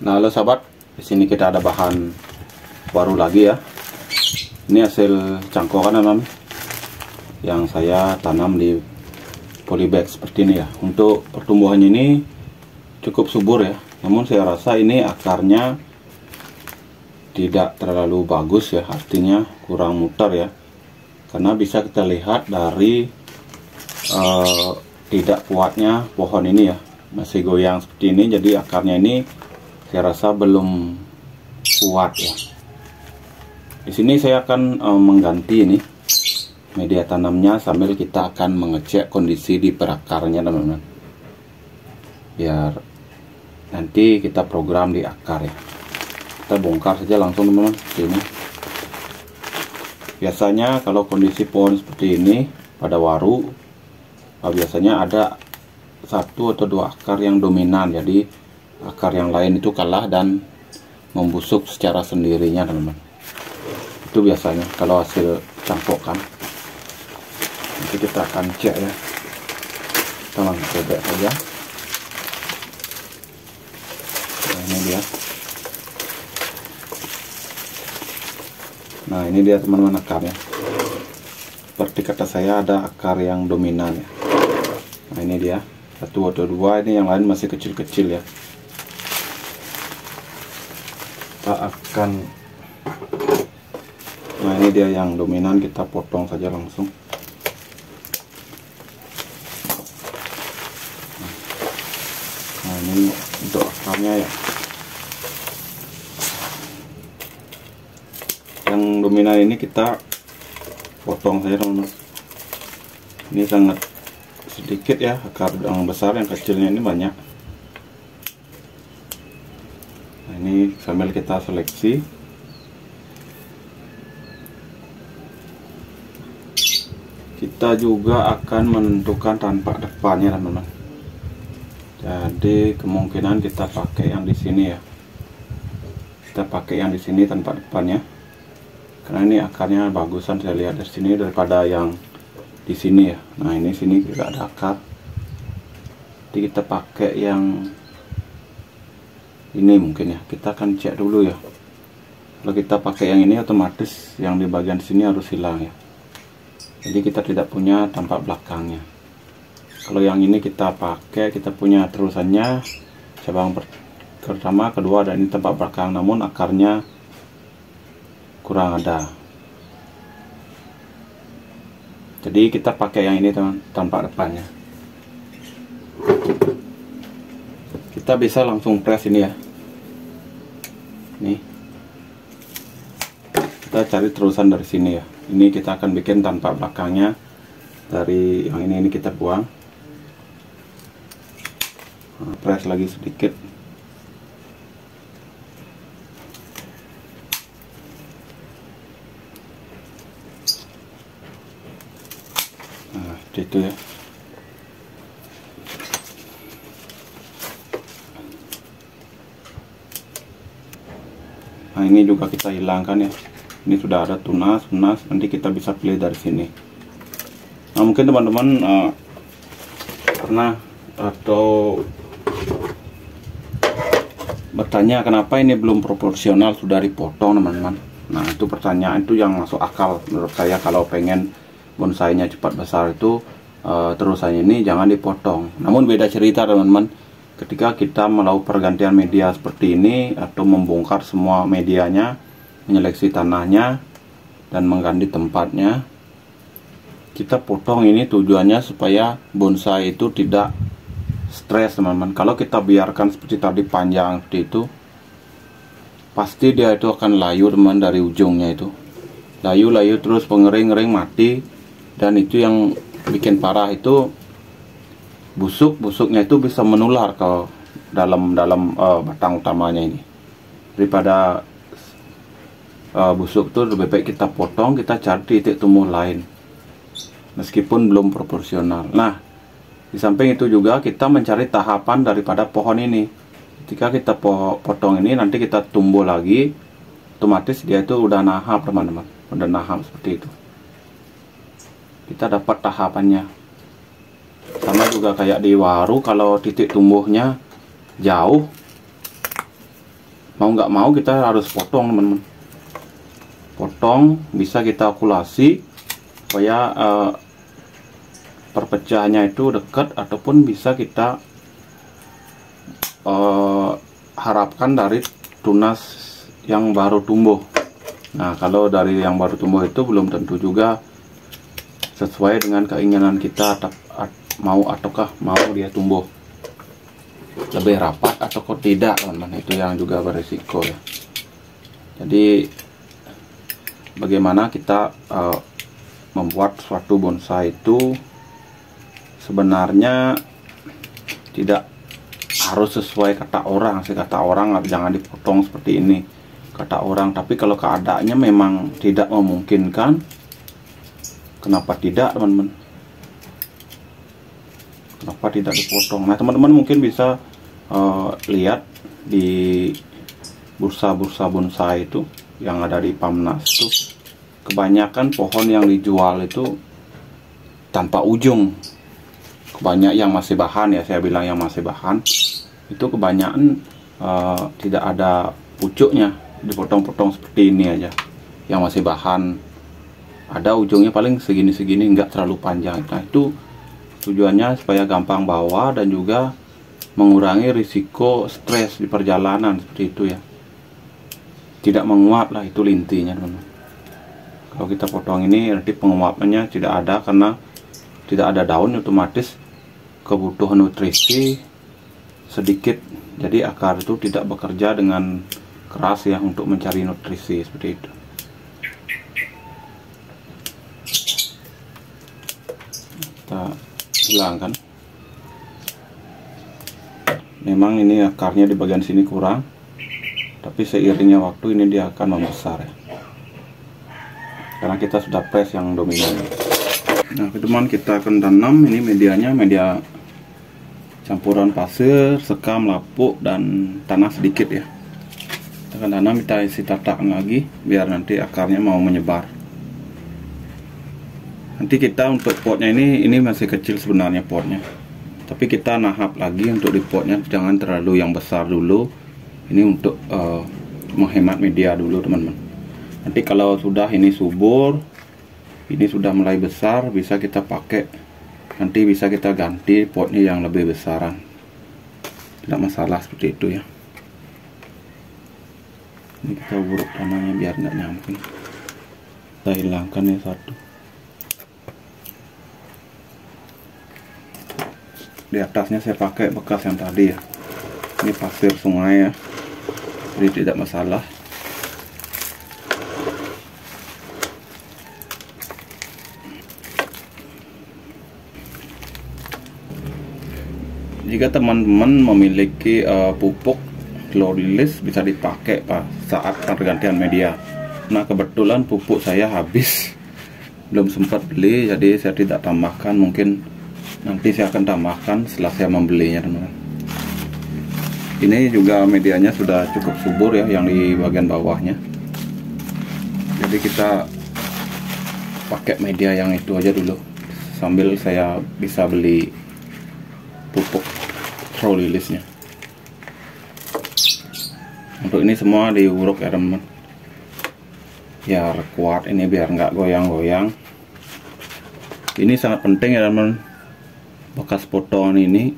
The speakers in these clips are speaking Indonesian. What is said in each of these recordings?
Nah, halo sahabat, di sini kita ada bahan baru lagi ya. Ini hasil cangkokan teman-teman yang saya tanam di polybag seperti ini ya. Untuk pertumbuhannya ini cukup subur ya. Namun saya rasa ini akarnya tidak terlalu bagus ya, artinya kurang mutar ya. Karena bisa kita lihat dari tidak kuatnya pohon ini ya, masih goyang seperti ini. Jadi akarnya ini saya rasa belum kuat ya. Di sini saya akan mengganti ini media tanamnya sambil kita akan mengecek kondisi di perakarnya teman-teman. Biar nanti kita program di akar ya. Kita bongkar saja langsung teman-teman seperti ini. Biasanya kalau kondisi pohon seperti ini pada waru, biasanya ada satu atau dua akar yang dominan. Jadi akar yang lain itu kalah dan membusuk secara sendirinya teman-teman. Itu biasanya kalau hasil cangkokan. Nanti kita akan cek ya. Kita langsung cek saja. Nah, ini dia. Nah, ini dia teman-teman akarnya. Seperti kata saya ada akar yang dominan ya. Nah, ini dia. Satu atau dua, ini yang lain masih kecil-kecil ya. Kita akan, nah ini dia yang dominan, kita potong saja langsung. Nah ini untuk akarnya ya, yang dominan ini kita potong saja teman-teman. Ini sangat sedikit ya, akar yang besar, yang kecilnya ini banyak. Ini sambil kita seleksi. Kita juga akan menentukan tampak depannya teman-teman. Jadi kemungkinan kita pakai yang di sini ya. Kita pakai yang di sini tampak depannya. Karena ini akarnya bagusan saya lihat dari sini daripada yang di sini ya. Nah, ini sini juga ada akar. Jadi kita pakai yang ini mungkin ya. Kita akan cek dulu ya. Kalau kita pakai yang ini otomatis yang di bagian sini harus hilang ya. Jadi kita tidak punya tampak belakangnya. Kalau yang ini kita pakai, kita punya terusannya cabang pertama, kedua, dan ini tampak belakang, namun akarnya kurang ada. Jadi kita pakai yang ini teman, tampak depannya. Kita bisa langsung press ini ya. Nih. Kita cari terusan dari sini ya. Ini kita akan bikin tampak belakangnya. Dari yang ini kita buang. Nah, press lagi sedikit. Nah, seperti itu ya. Nah, ini juga kita hilangkan ya. Ini sudah ada tunas, nanti kita bisa pilih dari sini. Nah, mungkin teman-teman pernah atau bertanya kenapa ini belum proporsional sudah dipotong teman-teman. Nah, itu pertanyaan itu yang masuk akal menurut saya. Kalau pengen bonsainya cepat besar itu terusannya ini jangan dipotong. Namun beda cerita teman-teman. Ketika kita melakukan pergantian media seperti ini atau membongkar semua medianya, menyeleksi tanahnya dan mengganti tempatnya, kita potong ini tujuannya supaya bonsai itu tidak stres teman-teman. Kalau kita biarkan seperti tadi panjang seperti itu, pasti dia itu akan layu teman, dari ujungnya itu layu terus pengering mati. Dan itu yang bikin parah itu busuknya itu bisa menular ke dalam batang utamanya ini. Daripada busuk itu lebih baik kita potong, kita cari titik tumbuh lain meskipun belum proporsional. Nah, di samping itu juga kita mencari tahapan daripada pohon ini. Ketika kita potong ini, nanti kita tumbuh lagi, otomatis dia itu udah nahap teman-teman, udah nahap seperti itu. Kita dapat tahapannya. Sama juga kayak di waru, kalau titik tumbuhnya jauh, mau nggak mau kita harus potong teman-teman. Potong, bisa kita okulasi supaya perpecahannya itu dekat, ataupun bisa kita harapkan dari tunas yang baru tumbuh. Nah, kalau dari yang baru tumbuh itu belum tentu juga sesuai dengan keinginan kita, mau ataukah mau dia tumbuh lebih rapat atau kok tidak, teman-teman. Itu yang juga berisiko ya. Jadi bagaimana kita membuat suatu bonsai itu sebenarnya tidak harus sesuai kata orang sih. Kata orang jangan dipotong seperti ini, kata orang. Tapi kalau keadaannya memang tidak memungkinkan, kenapa tidak, teman-teman? Kenapa tidak dipotong? Nah, teman-teman mungkin bisa lihat di bursa-bursa bonsai itu yang ada di Pamnas itu, kebanyakan pohon yang dijual itu tanpa ujung. Banyak yang masih bahan ya, saya bilang yang masih bahan itu kebanyakan tidak ada pucuknya, dipotong-potong seperti ini aja. Yang masih bahan ada ujungnya paling segini-segini, nggak terlalu panjang. Nah, itu tujuannya supaya gampang bawa dan juga mengurangi risiko stres di perjalanan, seperti itu ya. Tidak menguap lah, itu intinya teman-teman. Kalau kita potong ini nanti penguapannya tidak ada, karena tidak ada daun, otomatis kebutuhan nutrisi sedikit, jadi akar itu tidak bekerja dengan keras ya untuk mencari nutrisi, seperti itu. Kita hilangkan. Memang ini akarnya di bagian sini kurang, tapi seiringnya waktu ini dia akan membesar ya, karena kita sudah press yang dominan. Nah, teman, kita akan tanam. Ini medianya media campuran pasir, sekam, lapuk, dan tanah sedikit ya. Kita akan tanam, kita isi tatakan lagi biar nanti akarnya mau menyebar. Nanti kita untuk potnya ini masih kecil sebenarnya potnya, tapi kita nahap lagi untuk di potnya, jangan terlalu yang besar dulu. Ini untuk menghemat media dulu teman-teman. Nanti kalau sudah ini subur, ini sudah mulai besar, bisa kita pakai, nanti bisa kita ganti potnya yang lebih besaran, tidak masalah, seperti itu ya. Ini kita uruk tanahnya biar nggak nyamping, kita hilangkan ya satu. Di atasnya saya pakai bekas yang tadi ya, ini pasir sungai ya, jadi tidak masalah. Jika teman-teman memiliki pupuk Chlorlilis, bisa dipakai saat pergantian media. Nah, kebetulan pupuk saya habis, belum sempat beli, jadi saya tidak tambahkan. Mungkin nanti saya akan tambahkan setelah saya membelinya, teman-teman. Ini juga medianya sudah cukup subur ya, yang di bagian bawahnya. Jadi kita pakai media yang itu aja dulu, sambil saya bisa beli pupuk Chlorlilisnya. Untuk ini semua diuruk ya teman-teman, biar kuat ini, biar nggak goyang-goyang. Ini sangat penting ya teman-teman, bekas potongan ini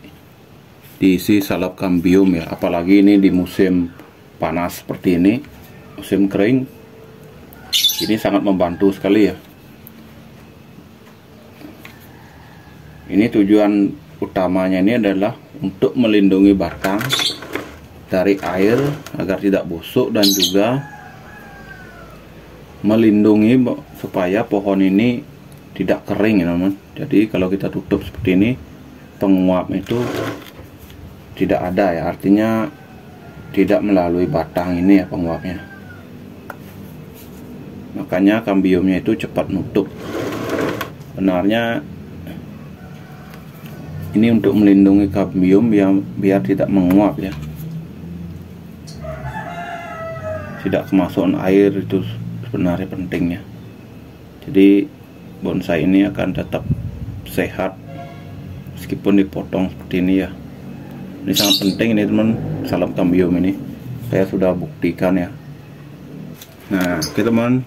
diisi salep kambium ya, apalagi ini di musim panas seperti ini, musim kering, ini sangat membantu sekali ya. Ini tujuan utamanya ini adalah untuk melindungi batang dari air agar tidak busuk, dan juga melindungi supaya pohon ini tidak kering ya teman-teman. Jadi kalau kita tutup seperti ini, penguap itu tidak ada ya, artinya tidak melalui batang ini ya penguapnya. Makanya kambiumnya itu cepat nutup. Benarnya ini untuk melindungi kambium biar tidak menguap ya, tidak kemasukan air, itu sebenarnya pentingnya. Jadi bonsai ini akan tetap sehat meskipun dipotong seperti ini ya. Ini sangat penting ini teman, salep kambium ini. saya sudah buktikan ya. Nah, oke teman,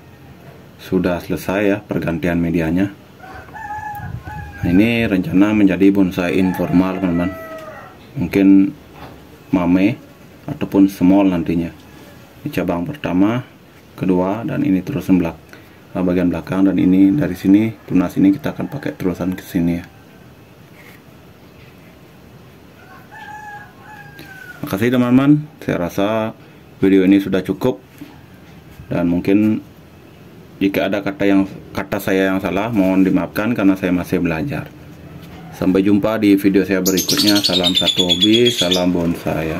sudah selesai ya pergantian medianya. Nah, ini rencana menjadi bonsai informal teman-teman, mungkin mame ataupun small nantinya. Ini cabang pertama, kedua, dan ini terusan bagian belakang, dan ini dari sini tunas ini kita akan pakai terusan ke sini ya. Makasih teman-teman, saya rasa video ini sudah cukup, dan mungkin jika ada kata saya yang salah mohon dimaafkan karena saya masih belajar. Sampai jumpa di video saya berikutnya. Salam satu hobi, salam bonsai ya.